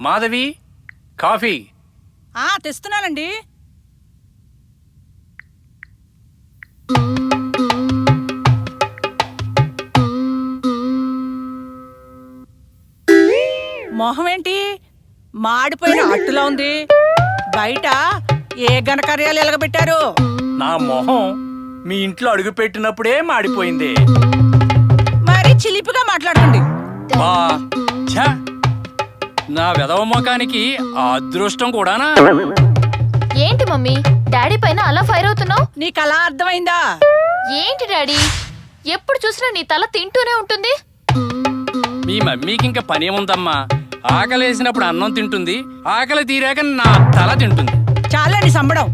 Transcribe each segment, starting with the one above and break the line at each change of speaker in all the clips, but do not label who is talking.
Madhavi, coffee.
తెస్తున్నానండి. మొహం ఏంటి మాడిపోయిన అట్టులా ఉంది? బయట ఏ ఘనకార్యాలు ఎలగబెట్టారు?
నా మొహం మీ ఇంట్లో అడుగు పెట్టినప్పుడే మాడిపోయింది.
మరి చిలిపిగా మాట్లాడండి.
బా ఛ! నా వెధవ మొఖానికి ఆ అదృష్టం కూడానా?
ఏంటి మమ్మీ డాడీ పైన అలా ఫైర్ అవుతున్నావు?
నీకు అలా అర్థమైందా?
ఏంటి డాడీ ఎప్పుడు చూసినా నీ తల తింటూనే ఉంటుంది.
మీ మమ్మీకి ఇంకా పనేముందమ్మా? ఆకలేసినప్పుడు అన్నం తింటుంది, ఆకలి తీరాక నా తల తింటుంది.
చాలండి సంబడం.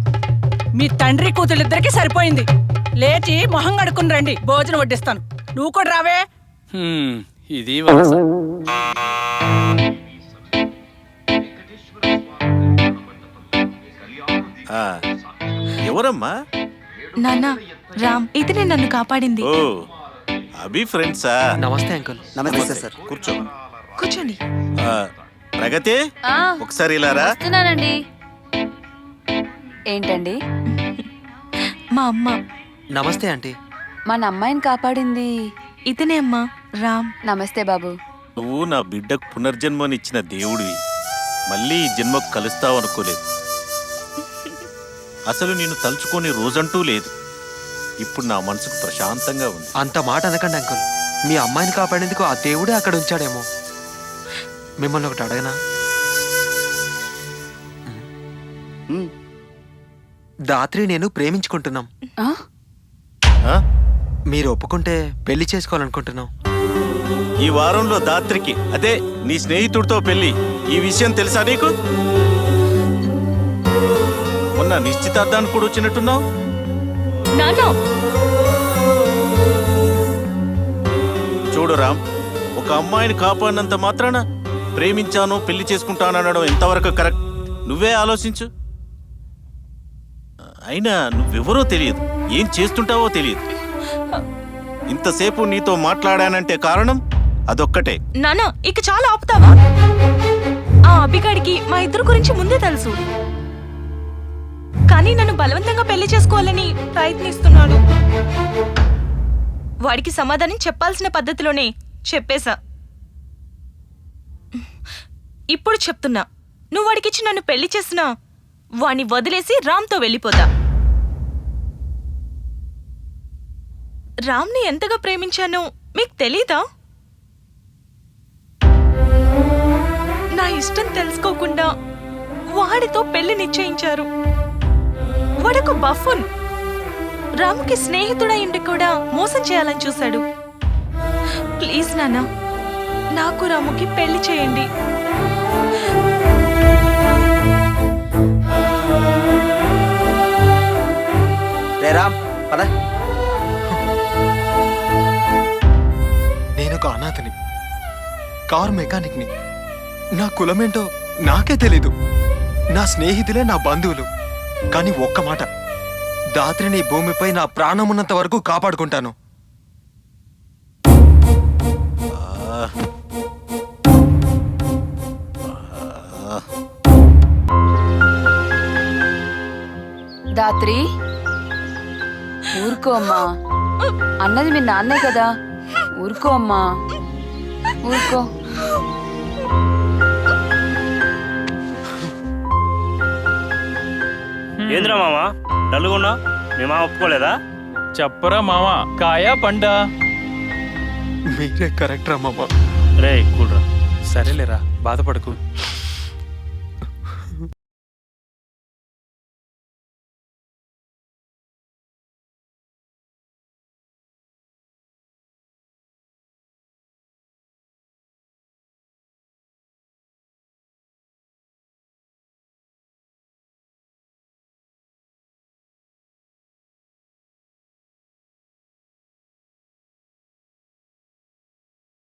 మీ తండ్రి కూతురిద్దరికి సరిపోయింది. లేచి మొహం కడుక్కుని రండి, భోజనం వడ్డిస్తాను. నువ్వు కూడా రావే.
ఇది వరస.
ఎవరమ్మా?
నాన్న, రామ్. ఇతనే నన్ను కాపాడింది.
ఓ అభి ఫ్రెండ్సా?
నమస్తే అంకుల్.
నమస్తే సార్.
కూర్చో.
కూర్చోండి.
ప్రగతి, ఒకసారి ఇలా రా.
వస్తున్నానండి.
ఏంటండి?
మా అమ్మ.
నమస్తే ఆంటీ.
మన అమ్మాయిని కాపాడింది
ఇతనే అమ్మా, రామ్.
నమస్తే బాబు.
నువ్వు నా బిడ్డకు పునర్జన్మనిచ్చిన దేవుడివి. మళ్ళీ ఈ జన్మకు కలుస్తావు అనుకోలేదు. అసలు నేను తలుచుకొని రోజంటూ లేదు. ఇప్పుడు నా మనసుకు ప్రశాంతంగా ఉంది.
అంత మాట అనకండి అంకుల్. మీ అమ్మాయిని కాపాడేందుకు ఆ దేవుడే అక్కడ ఉంచాడేమో. మిమ్మల్ని ఒకటి అడగనా? దాత్రి నేను ప్రేమించుకుంటున్నాం.
ఆ?
మీరు ఒప్పుకుంటే పెళ్లి చేసుకోవాలనుకుంటున్నాం.
ఈ వారంలో దాత్రికి, అదే నీ స్నేహితుడితో పెళ్లి. ఈ విషయం తెలుసా నీకు? మొన్న నిశ్చితార్థానికి కూడా వచ్చినట్టున్నావు. చూడు రామ్, ఒక అమ్మాయిని కాపాడినంత మాత్రాన ప్రేమించాను పెళ్లి చేసుకుంటాననడం ఎంతవరకు కరెక్ట్? నువ్వే ఆలోచించు. అయినా నువ్వెవరో తెలియదు, ఏం చేస్తుంటావో తెలియదు. ఇంతసేపు నీతో మాట్లాడానంటే కారణం అదొక్కటే.
నాన్న, ఇక చాలా ఆపుతావా? ఆ అభిగాడికి మా ఇద్దరు గురించి ముందే తెలుసు, కానీ నన్ను బలవంతంగా పెళ్లి చేసుకోవాలని ప్రయత్నిస్తున్నాడు. వాడికి సమాధానం చెప్పాల్సిన పద్ధతిలోనే చెప్పేశా. ఇప్పుడు చెప్తున్నా, నువ్వు వాడికిచ్చి నన్ను పెళ్లి చేసినా వాణ్ణి వదిలేసి రామ్తో వెళ్ళిపోతా. రామ్ని ఎంతగా ప్రేమించానో మీకు తెలీదా? నా ఇష్టం తెలుసుకోకుండా వాడితో పెళ్లి నిశ్చయించారు. వాడొక బఫూన్. రామ్కి స్నేహితుడైండి కూడా మోసం చేయాలని చూశాడు. ప్లీజ్ నాన్న, నాకు రాముకి పెళ్లి చేయండి.
రే రామ్, పద.
నేనొక అనాథని, కార్ మెకానిక్ని. నా కులమేంటో నాకే తెలీదు. నా స్నేహితులే నా బంధువులు. కానీ ఒక్క మాట, దాత్రిని భూమిపై నా ప్రాణం ఉన్నంత వరకు కాపాడుకుంటాను.
దాత్రి, ఊరుకో అమ్మా. అన్నది మీ నాన్నే కదా, ఊరుకో అమ్మా, ఊరుకో.
ఏంద్రా మామ డల్లుగున్నా? మీ మామ ఒప్పుకోలేదా?
చెప్పరా మామ, కాయా పండా?
మీరే కరెక్ట్ రా మామ.
రే కూల్రా.
సరేలేరా, బాధపడకు.